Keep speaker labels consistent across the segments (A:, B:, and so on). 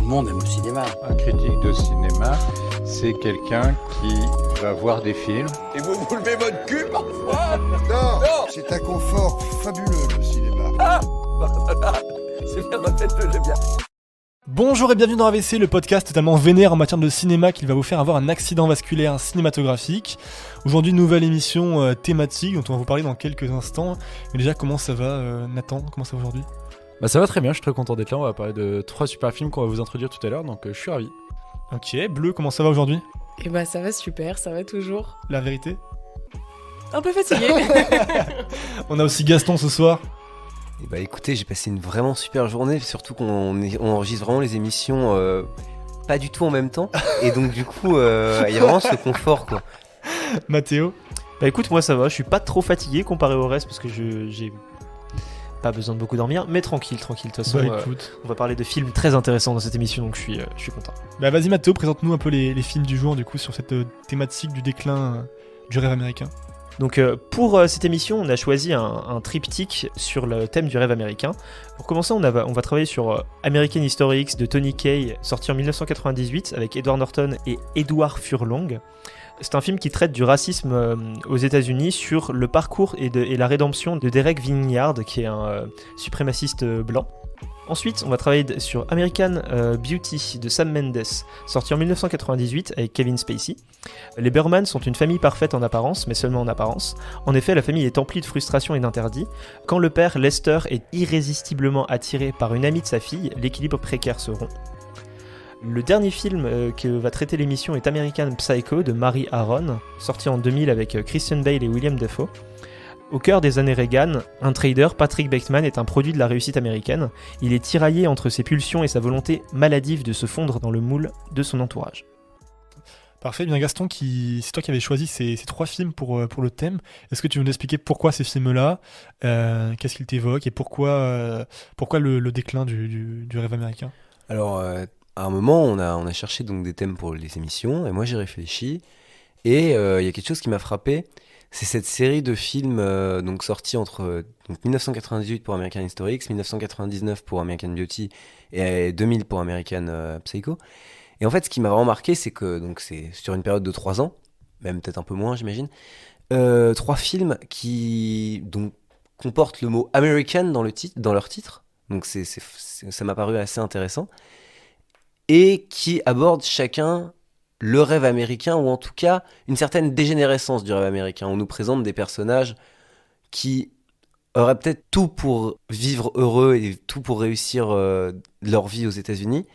A: le monde aime le cinéma.
B: Un critique de cinéma, c'est quelqu'un qui va voir des films.
A: Et vous levez votre cul parfois?
C: Non, c'est un confort fabuleux, le cinéma.
A: Ah c'est bien, répète-le, j'aime bien.
D: Bonjour et bienvenue dans AVC, le podcast totalement vénère en matière de cinéma qui va vous faire avoir un accident vasculaire cinématographique. Aujourd'hui, nouvelle émission thématique dont on va vous parler dans quelques instants. Mais déjà, comment ça va Nathan? Comment ça va aujourd'hui?
E: Bah ça va très bien, je suis très content d'être là. On va parler de 3 super films qu'on va vous introduire tout à l'heure, donc je suis ravi.
D: Ok, Bleu, comment ça va aujourd'hui?
F: Et bah ça va super, ça va toujours.
D: La vérité?
F: Un peu fatigué.
D: On a aussi Gaston ce soir.
G: Et bah écoutez, j'ai passé une vraiment super journée, surtout qu'on enregistre vraiment les émissions pas du tout en même temps. Et donc du coup, il y a vraiment ce confort quoi.
D: Mathéo?
H: Bah écoute, moi ça va, je suis pas trop fatigué comparé au reste parce que j'ai pas besoin de beaucoup dormir, mais tranquille, de toute façon, on va parler de films très intéressants dans cette émission, donc je suis content.
D: Bah vas-y Mathéo, présente-nous un peu les films du jour du coup sur cette thématique du déclin du rêve américain.
H: Donc pour cette émission, on a choisi un triptyque sur le thème du rêve américain. Pour commencer, on va travailler sur American History X de Tony Kaye, sorti en 1998 avec Edward Norton et Edward Furlong. C'est un film qui traite du racisme aux États-Unis sur le parcours et la rédemption de Derek Vinyard, qui est un suprémaciste blanc. Ensuite, on va travailler sur American Beauty de Sam Mendes, sorti en 1998 avec Kevin Spacey. Les Burman sont une famille parfaite en apparence, mais seulement en apparence. En effet, la famille est emplie de frustration et d'interdits. Quand le père, Lester, est irrésistiblement attiré par une amie de sa fille, l'équilibre précaire se rompt. Le dernier film que va traiter l'émission est American Psycho de Mary Harron, sorti en 2000 avec Christian Bale et William Dafoe. Au cœur des années Reagan, un trader, Patrick Bateman, est un produit de la réussite américaine. Il est tiraillé entre ses pulsions et sa volonté maladive de se fondre dans le moule de son entourage.
D: Parfait, bien Gaston, c'est toi qui avais choisi ces 3 films pour le thème. Est-ce que tu veux nous expliquer pourquoi ces films-là, qu'est-ce qu'ils t'évoquent et pourquoi le déclin du rêve américain?
G: Alors, à un moment, on a cherché donc des thèmes pour les émissions, et moi j'ai réfléchi, et il y a quelque chose qui m'a frappé, c'est cette série de films donc sortis entre 1998 pour American History X, 1999 pour American Beauty et 2000 pour American Psycho. Et en fait, ce qui m'a vraiment marqué, c'est que donc c'est sur une période de 3 ans, même peut-être un peu moins, j'imagine, 3 films qui donc comportent le mot American dans leur titre. Donc ça m'a paru assez intéressant. Et qui abordent chacun le rêve américain, ou en tout cas une certaine dégénérescence du rêve américain. On nous présente des personnages qui auraient peut-être tout pour vivre heureux et tout pour réussir leur vie aux États-Unis.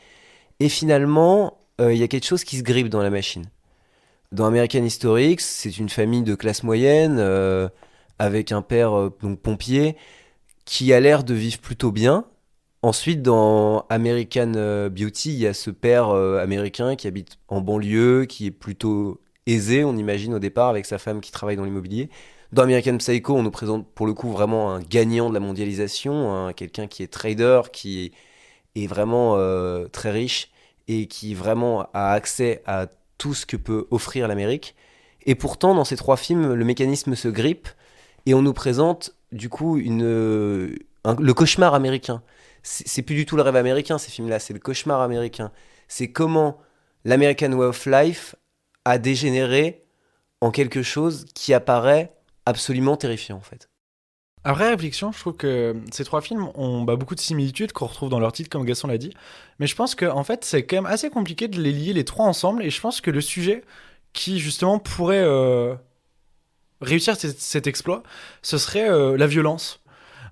G: Et finalement, il y a quelque chose qui se grippe dans la machine. Dans American History X, c'est une famille de classe moyenne, avec un père donc pompier, qui a l'air de vivre plutôt bien. Ensuite, dans American Beauty, il y a ce père américain qui habite en banlieue, qui est plutôt aisé, on imagine au départ, avec sa femme qui travaille dans l'immobilier. Dans American Psycho, on nous présente pour le coup vraiment un gagnant de la mondialisation, quelqu'un qui est trader, qui est vraiment très riche et qui vraiment a accès à tout ce que peut offrir l'Amérique. Et pourtant, dans ces 3 films, le mécanisme se grippe et on nous présente du coup le cauchemar américain. C'est plus du tout le rêve américain, ces films-là, c'est le cauchemar américain. C'est comment l'American Way of Life a dégénéré en quelque chose qui apparaît absolument terrifiant, en fait.
E: Après réflexion, je trouve que ces 3 films ont beaucoup de similitudes qu'on retrouve dans leur titre, comme Gaston l'a dit. Mais je pense qu'en fait, c'est quand même assez compliqué de les lier les 3 ensemble. Et je pense que le sujet qui, justement, pourrait réussir cet exploit, ce serait la violence.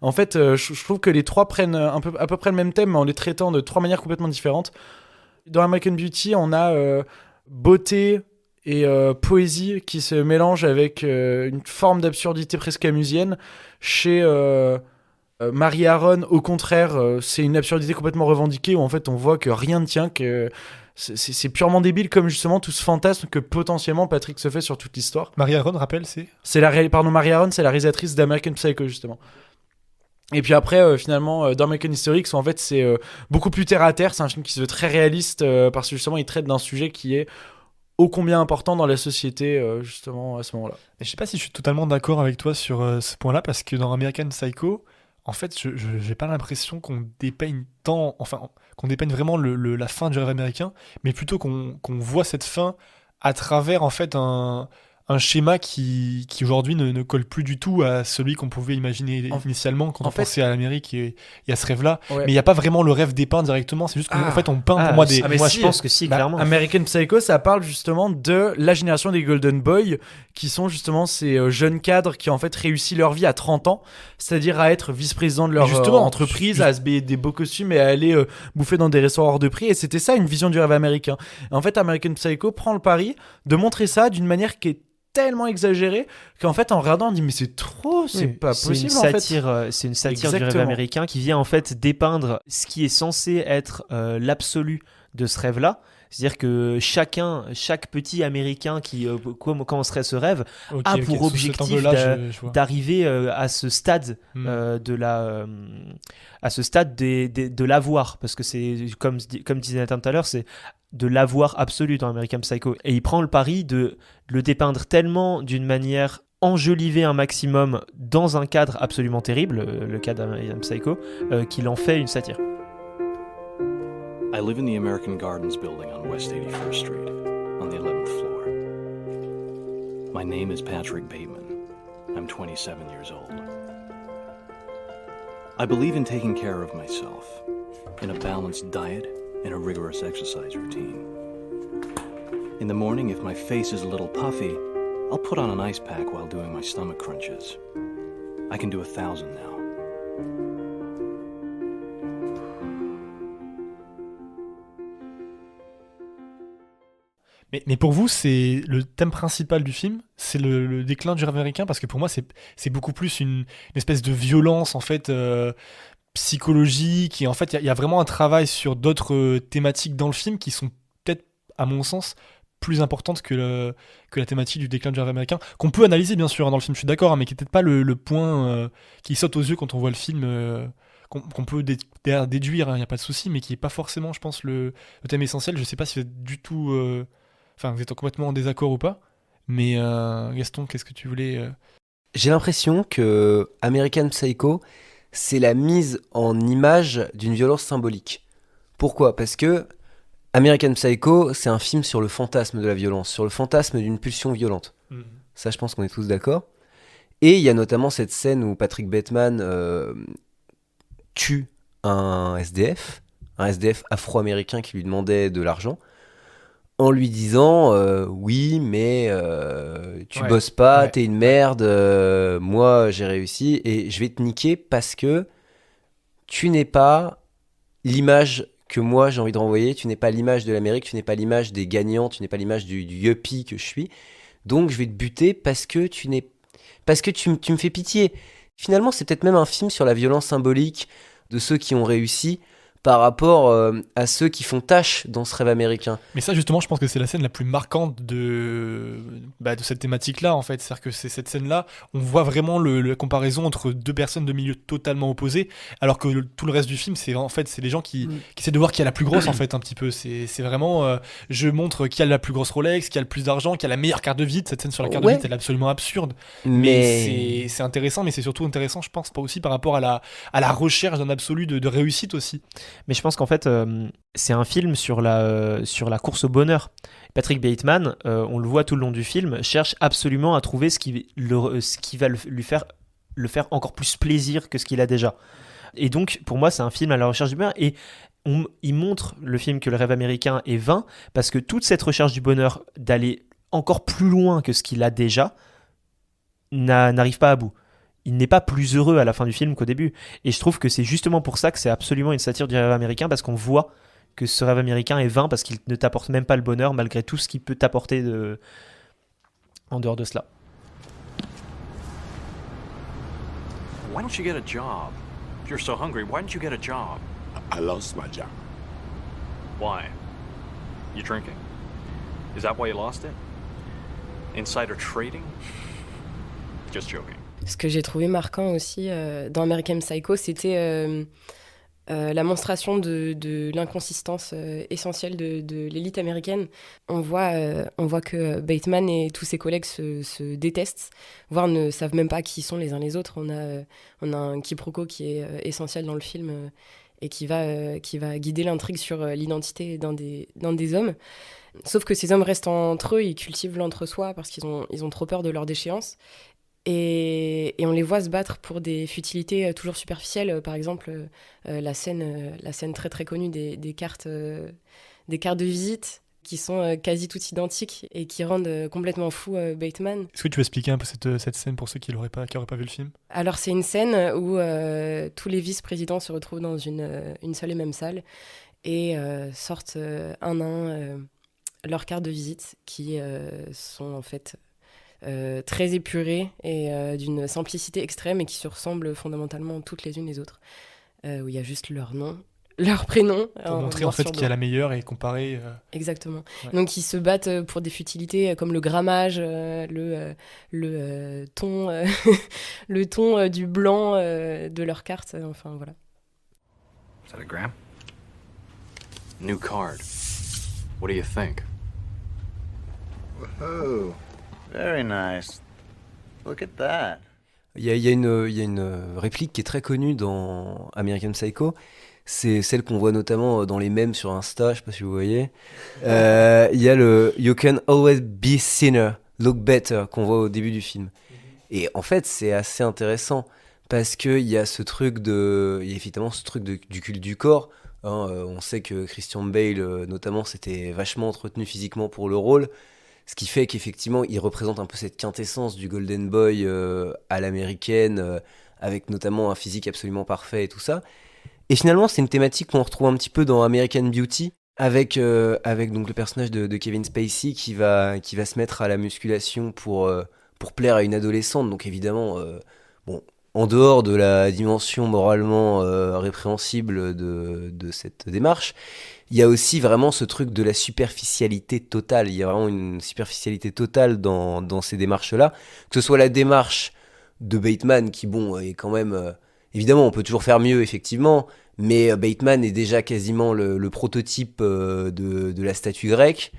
E: En fait, je trouve que les 3 prennent à peu près le même thème, mais en les traitant de 3 manières complètement différentes. Dans American Beauty, on a beauté et poésie qui se mélangent avec une forme d'absurdité presque amusienne. Chez Mary Harron, au contraire, c'est une absurdité complètement revendiquée, où en fait on voit que rien ne tient, que c'est purement débile, comme justement tout ce fantasme que potentiellement Patrick se fait sur toute l'histoire.
D: Mary Harron, rappelle,
E: Mary Harron, c'est la réalisatrice d'American Psycho, justement. Et puis après, finalement, dans American History X, en fait, c'est beaucoup plus terre à terre. C'est un film qui se veut très réaliste parce que justement, il traite d'un sujet qui est ô combien important dans la société, justement, à ce moment-là.
D: Et je sais pas si je suis totalement d'accord avec toi sur ce point-là, parce que dans American Psycho, en fait, je j'ai pas l'impression qu'on dépeigne tant, enfin, qu'on dépeigne vraiment la fin du rêve américain, mais plutôt qu'on voit cette fin à travers en fait un schéma qui aujourd'hui ne colle plus du tout à celui qu'on pouvait imaginer initialement quand on pensait à l'Amérique et à ce rêve-là.
E: Ouais.
D: Mais il n'y a pas vraiment le rêve dépeint directement, c'est juste qu'en fait on peint pour moi des...
H: moi
E: si.
H: je pense que si, clairement.
E: American Psycho, ça parle justement de la génération des Golden Boys, qui sont justement ces jeunes cadres qui en fait réussissent leur vie à 30 ans, c'est-à-dire à être vice-président de leur entreprise, à se payer des beaux costumes et à aller bouffer dans des restaurants hors de prix. Et c'était ça une vision du rêve américain. Et en fait, American Psycho prend le pari de montrer ça d'une manière qui est tellement exagéré qu'en fait en regardant on dit mais c'est trop, c'est pas possible en fait.
H: C'est une satire du rêve
E: Exactement.
H: américain qui vient en fait dépeindre ce qui est censé être l'absolu de ce rêve-là. C'est-à-dire que chaque petit Américain qui commencerait ce rêve a pour objectif d'arriver à ce stade à ce stade de l'avoir, parce que c'est comme disait Nathan tout à l'heure, c'est de l'avoir absolu dans American Psycho, et il prend le pari de le dépeindre tellement d'une manière enjoliver un maximum dans un cadre absolument terrible, le cadre d'American Psycho, qu'il en fait une satire.
I: I live in the American Gardens building on West 81st Street, on the 11th floor. My name is Patrick Bateman. I'm 27 years old. I believe in taking care of myself, in a balanced diet and a rigorous exercise routine. In the morning, if my face is a little puffy, I'll put on an ice pack while doing my stomach crunches. I can do 1,000 now.
D: Mais pour vous, c'est le thème principal du film, c'est le déclin du rêve américain, parce que pour moi, c'est beaucoup plus une espèce de violence en fait psychologique, et en fait, il y a vraiment un travail sur d'autres thématiques dans le film qui sont peut-être, à mon sens, plus importantes que la thématique du déclin du rêve américain, qu'on peut analyser bien sûr dans le film, je suis d'accord, mais qui n'est peut-être pas le point qui saute aux yeux quand on voit le film, qu'on peut déduire, il n'y a pas de souci, mais qui n'est pas forcément, je pense, le thème essentiel. Je ne sais pas si vous êtes du tout... Enfin, vous êtes complètement en désaccord ou pas, mais Gaston, qu'est-ce que tu voulais
G: J'ai l'impression que American Psycho, c'est la mise en image d'une violence symbolique. Pourquoi ? Parce que American Psycho, c'est un film sur le fantasme de la violence, sur le fantasme d'une pulsion violente. Ça, je pense qu'on est tous d'accord. Et il y a notamment cette scène où Patrick Bateman tue un SDF afro-américain qui lui demandait de l'argent, en lui disant oui mais tu bosses pas, t'es une merde, moi j'ai réussi et je vais te niquer parce que tu n'es pas l'image que moi j'ai envie de renvoyer, tu n'es pas l'image de l'Amérique, tu n'es pas l'image des gagnants, tu n'es pas l'image du yuppie que je suis, donc je vais te buter parce que tu me fais pitié. Finalement c'est peut-être même un film sur la violence symbolique de ceux qui ont réussi par rapport à ceux qui font tâche dans ce rêve américain.
D: Mais ça, justement, je pense que c'est la scène la plus marquante de cette thématique-là, en fait. C'est-à-dire que c'est cette scène-là, on voit vraiment la comparaison entre deux personnes de milieux totalement opposés, alors que tout le reste du film, c'est les gens qui essaient de voir qui a la plus grosse, en fait, un petit peu. C'est vraiment, je montre qui a la plus grosse Rolex, qui a le plus d'argent, qui a la meilleure carte de visite. Cette scène sur la carte de visite, elle est absolument absurde. Mais c'est intéressant, mais c'est surtout intéressant, je pense, pas aussi par rapport à la recherche d'un absolu de réussite aussi.
H: Mais je pense qu'en fait, c'est un film sur la course au bonheur. Patrick Bateman, on le voit tout le long du film, cherche absolument à trouver ce qui va lui faire encore plus plaisir que ce qu'il a déjà. Et donc, pour moi, c'est un film à la recherche du bonheur. Et il montre, le film, que le rêve américain est vain, parce que toute cette recherche du bonheur, d'aller encore plus loin que ce qu'il a déjà, n'arrive pas à bout. Il n'est pas plus heureux à la fin du film qu'au début. Et je trouve que c'est justement pour ça que c'est absolument une satire du rêve américain, parce qu'on voit que ce rêve américain est vain, parce qu'il ne t'apporte même pas le bonheur, malgré tout ce qu'il peut t'apporter en dehors de cela.
I: Why don't you get a job? If you're so hungry, why don't you get a job?
J: I lost my job.
I: Why? You drinking? Is that why you lost it? Insider trading? Just joking.
F: Ce que j'ai trouvé marquant aussi dans American Psycho, c'était la monstration de l'inconsistance essentielle de l'élite américaine. On voit que Bateman et tous ses collègues se détestent, voire ne savent même pas qui sont les uns les autres. On a un quiproquo qui est essentiel dans le film et qui va guider l'intrigue sur l'identité d'un des hommes. Sauf que ces hommes restent entre eux, ils cultivent l'entre-soi parce qu'ils ont trop peur de leur déchéance. Et on les voit se battre pour des futilités toujours superficielles. Par exemple, la scène très très connue des cartes de visite qui sont quasi toutes identiques et qui rendent complètement fou Bateman.
D: Est-ce que tu peux expliquer un peu cette scène pour ceux qui n'auraient pas vu le film ?
F: Alors c'est une scène où tous les vice-présidents se retrouvent dans une seule et même salle et sortent un à un leurs cartes de visite qui sont en fait très épurées et d'une simplicité extrême et qui se ressemblent fondamentalement toutes les unes les autres, où il y a juste leur nom, leur prénom.
D: Pour montrer en fait qui a la meilleure et comparer.
F: Exactement.
D: Ouais.
F: Donc ils se battent pour des futilités comme le grammage, le ton, le ton du blanc de leur carte. Enfin voilà.
I: Is that a gram? New card. What do you think?
J: Oh, very nice. Look at that.
G: Il y a une réplique qui est très connue dans American Psycho. C'est celle qu'on voit notamment dans les mèmes sur Insta, je sais pas si vous voyez. Il y a le « You can always be thinner, look better » qu'on voit au début du film. Et en fait, c'est assez intéressant parce qu'il y a ce truc il y a évidemment ce truc du culte du corps. On sait que Christian Bale, notamment, s'était vachement entretenu physiquement pour le rôle. Ce qui fait qu'effectivement, il représente un peu cette quintessence du Golden Boy à l'américaine, avec notamment un physique absolument parfait et tout ça. Et finalement, c'est une thématique qu'on retrouve un petit peu dans American Beauty, avec donc le personnage de Kevin Spacey qui va se mettre à la musculation pour plaire à une adolescente. Donc évidemment, en dehors de la dimension moralement répréhensible de cette démarche, il y a aussi vraiment ce truc de la superficialité totale. Il y a vraiment une superficialité totale dans ces démarches-là. Que ce soit la démarche de Bateman, qui, est quand même... évidemment, on peut toujours faire mieux, effectivement, mais Bateman est déjà quasiment le prototype de la statue grecque.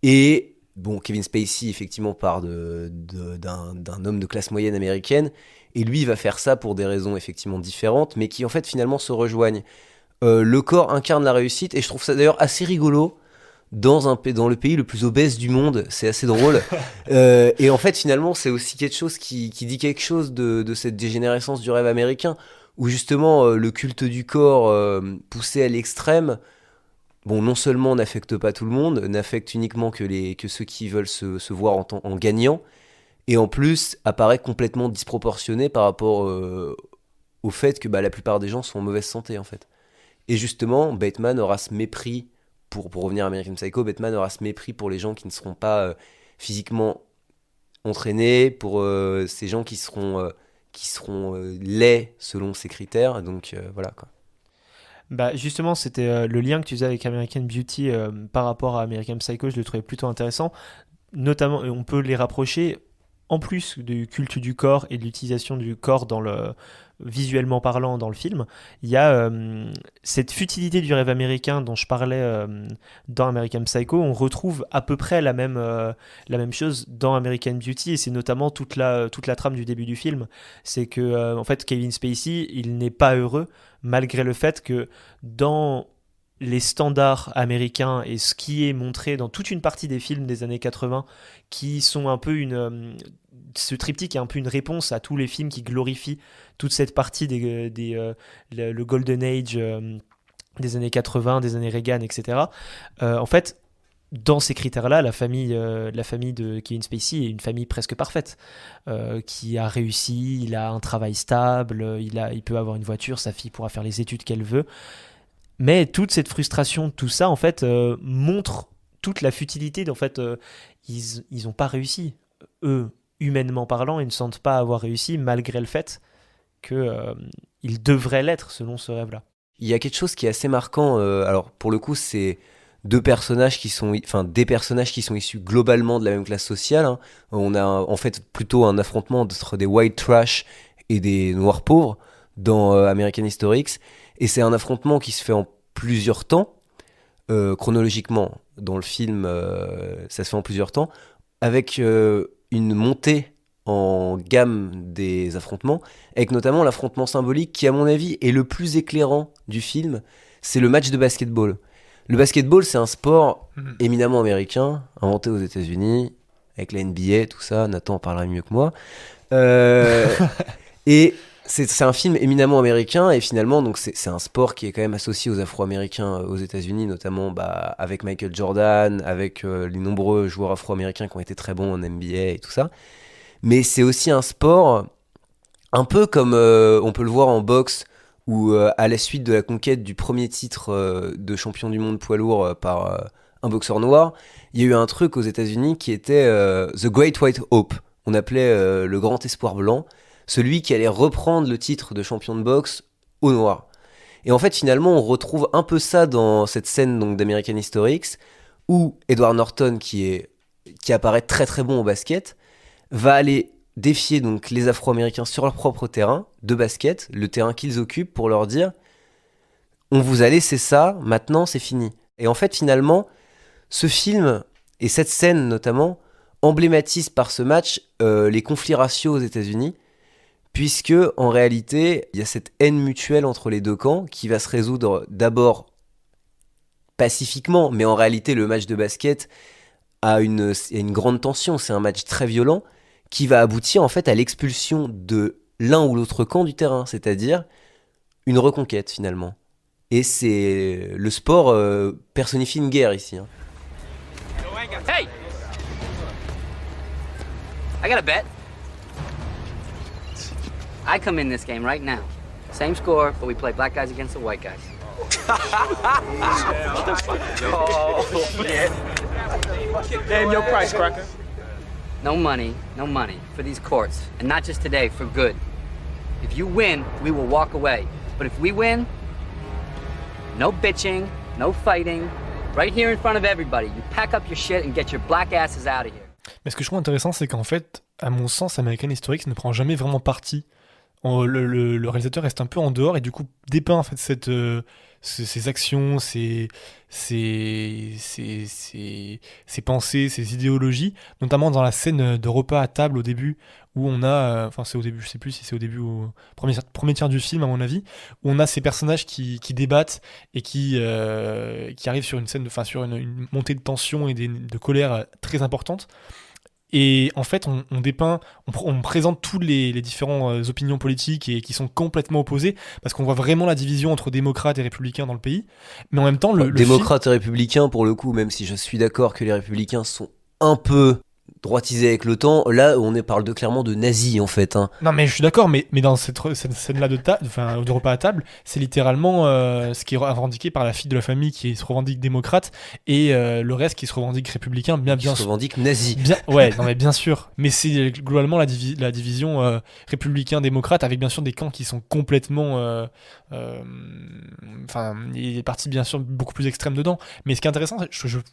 G: Et, Kevin Spacey, effectivement, part d'un homme de classe moyenne américaine. Et lui, il va faire ça pour des raisons, effectivement, différentes, mais qui, en fait, finalement, se rejoignent. Le corps incarne la réussite, et je trouve ça d'ailleurs assez rigolo dans le pays le plus obèse du monde. C'est assez drôle. Et en fait, finalement, c'est aussi quelque chose qui dit quelque chose de cette dégénérescence du rêve américain, où justement le culte du corps poussé à l'extrême, non seulement n'affecte pas tout le monde, n'affecte uniquement que ceux qui veulent se voir en gagnant, et en plus apparaît complètement disproportionné par rapport au fait que la plupart des gens sont en mauvaise santé, en fait. Et justement, Bateman aura ce mépris, pour revenir à American Psycho, Bateman aura ce mépris pour les gens qui ne seront pas physiquement entraînés, pour ces gens qui seront laids selon ses critères. Donc voilà, quoi.
H: Justement, c'était le lien que tu faisais avec American Beauty par rapport à American Psycho, je le trouvais plutôt intéressant. Notamment, on peut les rapprocher, en plus du culte du corps et de l'utilisation du corps visuellement parlant dans le film, il y a cette futilité du rêve américain dont je parlais dans American Psycho. On retrouve à peu près la même chose dans American Beauty, et c'est notamment toute la trame du début du film. C'est que en fait, Kevin Spacey, il n'est pas heureux malgré le fait que dans les standards américains et ce qui est montré dans toute une partie des films des années 80, qui sont un peu ce triptyque est un peu une réponse à tous les films qui glorifient toute cette partie le Golden Age des années 80, des années Reagan, etc. En fait, dans ces critères-là, la famille de Kevin Spacey est une famille presque parfaite, qui a réussi, il a un travail stable, il peut avoir une voiture, sa fille pourra faire les études qu'elle veut. Mais toute cette frustration, tout ça, en fait, montre toute la futilité. En fait, ils n'ont pas réussi. Eux, humainement parlant, ils ne sentent pas avoir réussi, malgré le fait qu'ils devraient l'être, selon ce rêve-là.
G: Il y a quelque chose qui est assez marquant. Alors, pour le coup, c'est des personnages qui sont issus globalement de la même classe sociale. Hein. On a en fait plutôt un affrontement entre des white trash et des noirs pauvres dans American History X. Et c'est un affrontement qui se fait en plusieurs temps, chronologiquement. Dans le film, ça se fait en plusieurs temps, avec une montée en gamme des affrontements, avec notamment l'affrontement symbolique qui, à mon avis, est le plus éclairant du film, c'est le match de basketball. Le basketball, c'est un sport éminemment américain, inventé aux États-Unis, avec la NBA, tout ça. Nathan en parlera mieux que moi. Et c'est un film éminemment américain, et finalement, donc c'est un sport qui est quand même associé aux Afro-Américains aux États-Unis, notamment avec Michael Jordan, avec les nombreux joueurs afro-américains qui ont été très bons en NBA et tout ça. Mais c'est aussi un sport un peu comme on peut le voir en boxe, où à la suite de la conquête du premier titre de champion du monde poids lourd par un boxeur noir, il y a eu un truc aux États-Unis qui était The Great White Hope. On appelait le grand espoir blanc, celui qui allait reprendre le titre de champion de boxe au noir. Et en fait, finalement, on retrouve un peu ça dans cette scène donc, d'American History X, où Edward Norton, qui apparaît très très bon au basket, va aller défier donc les Afro-Américains sur leur propre terrain de basket, le terrain qu'ils occupent, pour leur dire « On vous a laissé ça, maintenant c'est fini ». Et en fait, finalement, ce film, et cette scène notamment, emblématise par ce match les conflits raciaux aux États-Unis, puisque en réalité, il y a cette haine mutuelle entre les deux camps qui va se résoudre d'abord pacifiquement, mais en réalité, le match de basket a une grande tension, c'est un match très violent, qui va aboutir en fait à l'expulsion de l'un ou l'autre camp du terrain, c'est-à-dire une reconquête finalement. Et c'est le sport personnifie une guerre ici. Hein.
K: Hey! I got a bet. I come in this game right now. Same score, but we play black guys against the white guys.
J: Oh, shit. Name your price, Cracker.
K: No money for these courts. And not just today, for good. If you win, we will walk away. But if we win, no bitching, no fighting. Right here in front of everybody, you pack up your shit and get your black asses out of here.
D: Mais ce que je trouve intéressant, c'est qu'en fait, à mon sens, American History X ne prend jamais vraiment parti. Le réalisateur reste un peu en dehors et du coup dépeint en fait ses actions, ses pensées, ses idéologies, notamment dans la scène de repas à table au début où on a, c'est au début, je sais plus si c'est au début ou au premier tiers du film à mon avis, où on a ces personnages qui débattent et qui arrivent sur une scène, sur une montée de tension et de colère très importante. Et en fait, on dépeint, on présente tous les différentes opinions politiques et qui sont complètement opposées, parce qu'on voit vraiment la division entre démocrates et républicains dans le pays. Mais en même temps, le
G: démocrates et républicains, pour le coup, même si je suis d'accord que les républicains sont un peu droitisés avec le temps, là, on parle clairement de nazis, en fait. Hein.
D: Non, mais je suis d'accord, mais dans cette scène-là de repas à table, c'est littéralement ce qui est revendiqué par la fille de la famille qui se revendique démocrate et le reste qui se revendique républicain, bien
G: se revendique nazi.
D: Ouais, non mais bien sûr. Mais c'est globalement la division républicain-démocrate avec bien sûr des camps qui sont complètement... il y a des parties bien sûr beaucoup plus extrêmes dedans. Mais ce qui est intéressant,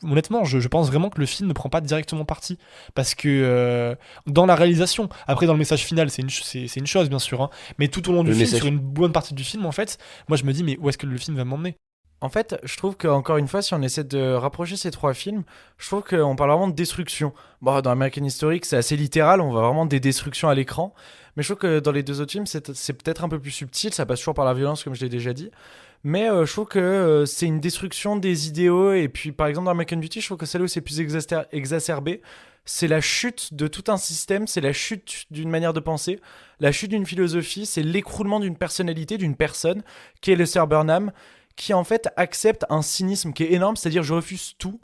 D: honnêtement, je pense vraiment que le film ne prend pas directement parti. Parce que dans la réalisation, après dans le message final, c'est une chose bien sûr, hein, mais tout au long du film, sur une bonne partie du film en fait, moi je me dis mais où est-ce que le film va m'emmener ?
E: En fait, je trouve qu'encore une fois, si on essaie de rapprocher ces trois films, je trouve qu'on parle vraiment de destruction. Bon, dans American History X, c'est assez littéral, on voit vraiment des destructions à l'écran, mais je trouve que dans les deux autres films, c'est peut-être un peu plus subtil, ça passe toujours par la violence comme je l'ai déjà dit. Mais je trouve que c'est une destruction des idéaux, et puis par exemple dans American Beauty, je trouve que celle où c'est plus exacerbé, c'est la chute de tout un système, c'est la chute d'une manière de penser, la chute d'une philosophie, c'est l'écroulement d'une personnalité, d'une personne, qui est le Sir Burnham, qui en fait accepte un cynisme qui est énorme, c'est-à-dire je refuse tout.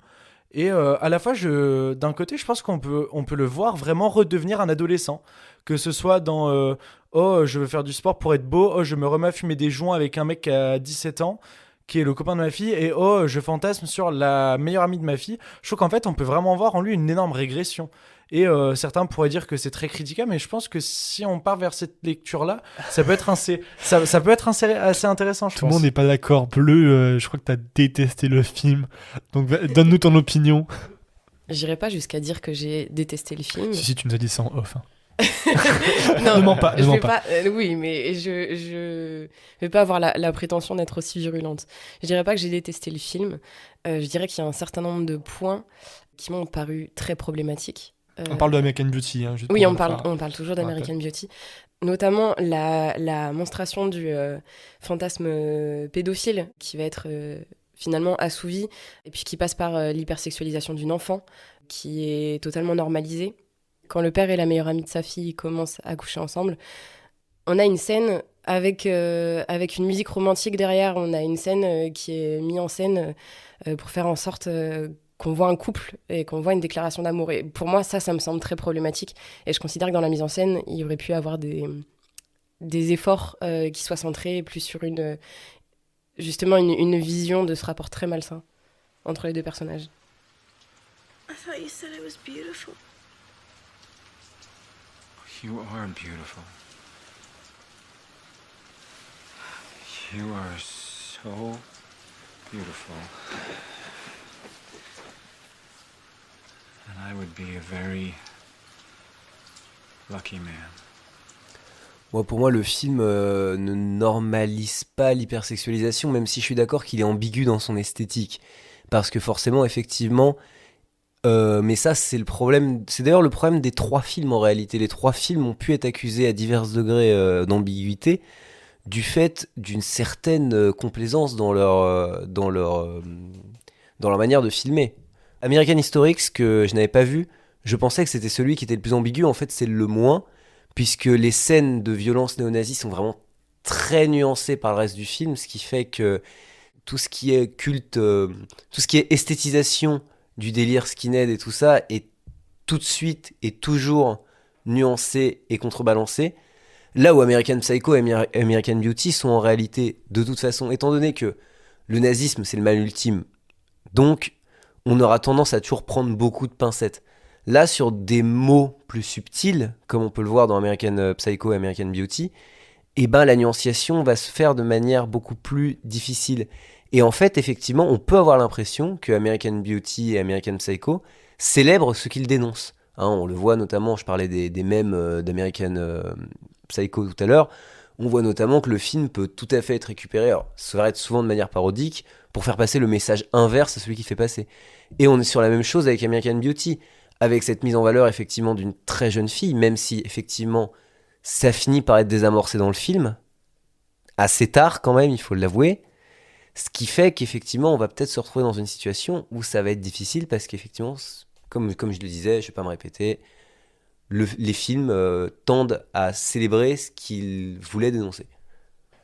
E: Et à la fois, d'un côté, je pense qu'on peut le voir vraiment redevenir un adolescent. Que ce soit dans oh, je veux faire du sport pour être beau, oh, je me remets à fumer des joints avec un mec qui a 17 ans, qui est le copain de ma fille, et oh, je fantasme sur la meilleure amie de ma fille. Je trouve qu'en fait, on peut vraiment voir en lui une énorme régression. Et certains pourraient dire que c'est très critiquable, mais je pense que si on part vers cette lecture-là, ça peut être assez intéressant, je pense.
D: Tout le monde n'est pas d'accord. Bleu, je crois que tu as détesté le film. Donc donne-nous ton opinion.
F: J'irai pas jusqu'à dire que j'ai détesté le film.
D: Si, tu nous as dit ça en off. Hein.
F: Non,
D: ne mens pas.
F: Oui, mais je vais pas avoir la prétention d'être aussi virulente. Je dirais pas que j'ai détesté le film. Je dirais qu'il y a un certain nombre de points qui m'ont paru très problématiques.
D: On parle de American Beauty. Hein,
F: oui, on parle toujours d'American Beauty. Notamment la monstration du fantasme pédophile qui va être finalement assouvi et puis qui passe par l'hypersexualisation d'une enfant qui est totalement normalisée. Quand le père et la meilleure amie de sa fille commencent à coucher ensemble, on a une scène avec une musique romantique derrière. On a une scène qui est mise en scène pour faire en sorte qu'on voit un couple et qu'on voit une déclaration d'amour. Et pour moi, ça me semble très problématique. Et je considère que dans la mise en scène, il y aurait pu avoir des efforts qui soient centrés plus sur une vision de ce rapport très malsain entre les deux personnages.
L: I thought you said I was beautiful.
M: You are beautiful. You are so beautiful. And I would be a very lucky man.
G: Moi, pour moi, le film ne normalise pas l'hypersexualisation, même si je suis d'accord qu'il est ambigu dans son esthétique. Parce que forcément, effectivement, mais ça, c'est le problème. C'est d'ailleurs le problème des 3 films en réalité. Les 3 films ont pu être accusés à divers degrés d'ambiguïté du fait d'une certaine complaisance dans leur manière de filmer. American Historics, que je n'avais pas vu, je pensais que c'était celui qui était le plus ambigu. En fait, c'est le moins, puisque les scènes de violence néo-nazie sont vraiment très nuancées par le reste du film, ce qui fait que tout ce qui est culte, tout ce qui est esthétisation du délire skinhead et tout ça est tout de suite et toujours nuancé et contrebalancé. Là où American Psycho et American Beauty sont en réalité, de toute façon, étant donné que le nazisme c'est le mal ultime, donc on aura tendance à toujours prendre beaucoup de pincettes. Là, sur des mots plus subtils, comme on peut le voir dans American Psycho et American Beauty, la nuanciation va se faire de manière beaucoup plus difficile. Et en fait, effectivement, on peut avoir l'impression que American Beauty et American Psycho célèbrent ce qu'ils dénoncent. Hein, on le voit notamment, je parlais des mèmes d'American Psycho tout à l'heure, on voit notamment que le film peut tout à fait être récupéré, alors ça va être souvent de manière parodique, pour faire passer le message inverse à celui qui fait passer. Et on est sur la même chose avec American Beauty, avec cette mise en valeur effectivement d'une très jeune fille, même si effectivement ça finit par être désamorcé dans le film, assez tard quand même, il faut l'avouer. Ce qui fait qu'effectivement, on va peut-être se retrouver dans une situation où ça va être difficile parce qu'effectivement, comme je le disais, je ne vais pas me répéter, les films tendent à célébrer ce qu'ils voulaient dénoncer.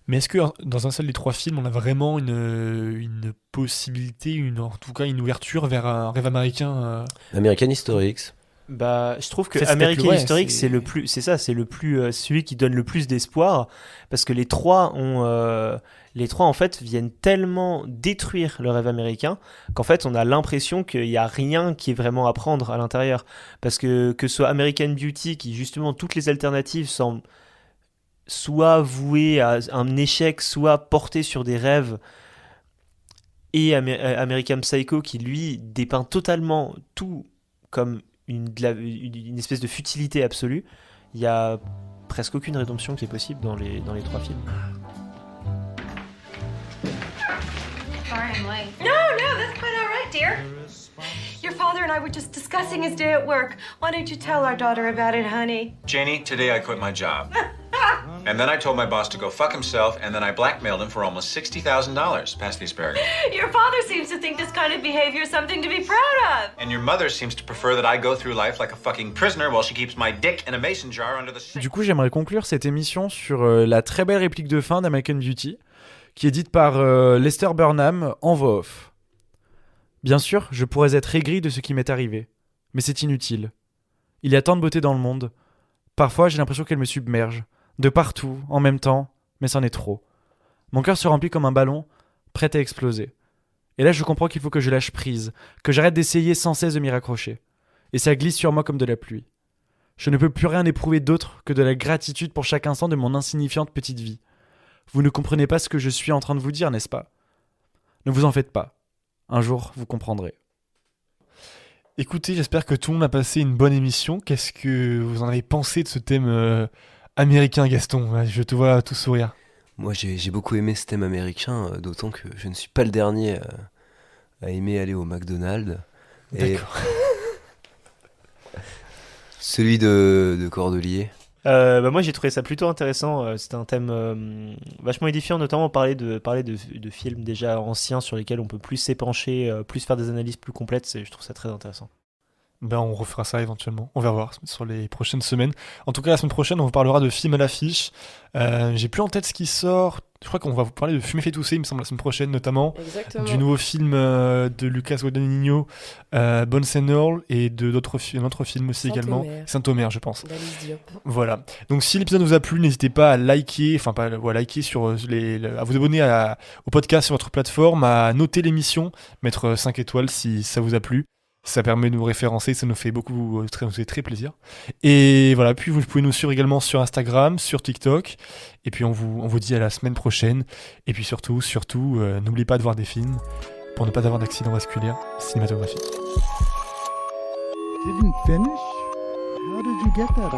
D: Mais est-ce que dans un seul des 3 films, on a vraiment une possibilité, en tout cas une ouverture vers un rêve américain
G: American Historics.
H: Je trouve que American Historics c'est celui qui donne le plus d'espoir parce que les trois en fait viennent tellement détruire le rêve américain qu'en fait on a l'impression qu'il y a rien qui est vraiment à prendre à l'intérieur, parce que ce soit American Beauty qui justement toutes les alternatives semblent soit vouées à un échec, soit portées sur des rêves, et American Psycho qui lui dépeint totalement tout comme une espèce de futilité absolue. Il y a presque aucune rédemption qui est possible dans les 3 films.
L: Sorry I'm late. No, that's quite all right, dear. Your father and I were just discussing his day at work. Why don't you tell our daughter about it, honey?
M: Janie, today I quit my job. And then I told my boss to go fuck himself, and then I blackmailed him for almost $60,000. Pass the asparagus.
L: Your father seems to think this kind of behavior is something to be proud of.
M: And your mother seems to prefer that I go through life like a fucking prisoner while she keeps my dick in a mason jar under the sink.
E: Du coup, j'aimerais conclure cette émission sur la très belle réplique de fin d'American Beauty, qui est dite par Lester Burnham en voix off. Bien sûr, je pourrais être aigri de ce qui m'est arrivé, mais c'est inutile. Il y a tant de beauté dans le monde. Parfois, j'ai l'impression qu'elle me submerge, de partout, en même temps, mais c'en est trop. Mon cœur se remplit comme un ballon, prêt à exploser. Et là, je comprends qu'il faut que je lâche prise, que j'arrête d'essayer sans cesse de m'y raccrocher. Et ça glisse sur moi comme de la pluie. Je ne peux plus rien éprouver d'autre que de la gratitude pour chaque instant de mon insignifiante petite vie. Vous ne comprenez pas ce que je suis en train de vous dire, n'est-ce pas ? Ne vous en faites pas. Un jour, vous comprendrez.
D: Écoutez, j'espère que tout le monde a passé une bonne émission. Qu'est-ce que vous en avez pensé de ce thème américain, Gaston ? Je te vois tout sourire.
G: Moi, j'ai beaucoup aimé ce thème américain, d'autant que je ne suis pas le dernier à aimer aller au McDonald's.
D: D'accord.
G: Celui de Cordelier.
H: Moi j'ai trouvé ça plutôt intéressant, c'était un thème vachement édifiant, notamment parler de films déjà anciens sur lesquels on peut plus s'épancher, plus faire des analyses plus complètes, je trouve ça très intéressant.
D: Ben on refera ça éventuellement, on va voir sur les prochaines semaines. En tout cas la semaine prochaine on vous parlera de films à l'affiche. J'ai plus en tête ce qui sort. Je crois qu'on va vous parler de Fumer fait tousser, il me semble, la semaine prochaine notamment.
F: Exactement.
D: Du nouveau film de Lucas Guadagnino, Bones and Earl, et de d'autres un autre film aussi également. Saint-Omer, je pense.
F: d'Alice Diop.
D: Voilà. Donc si l'épisode vous a plu, n'hésitez pas à liker, liker sur à vous abonner au podcast sur votre plateforme, à noter l'émission, mettre 5 étoiles si ça vous a plu. Ça permet de nous référencer, ça nous fait ça nous fait très plaisir. Et voilà, puis vous pouvez nous suivre également sur Instagram, sur TikTok. Et puis on vous dit à la semaine prochaine. Et puis surtout, n'oubliez pas de voir des films pour ne pas avoir d'accident vasculaire cinématographique.
C: Didn't finish? How did you get that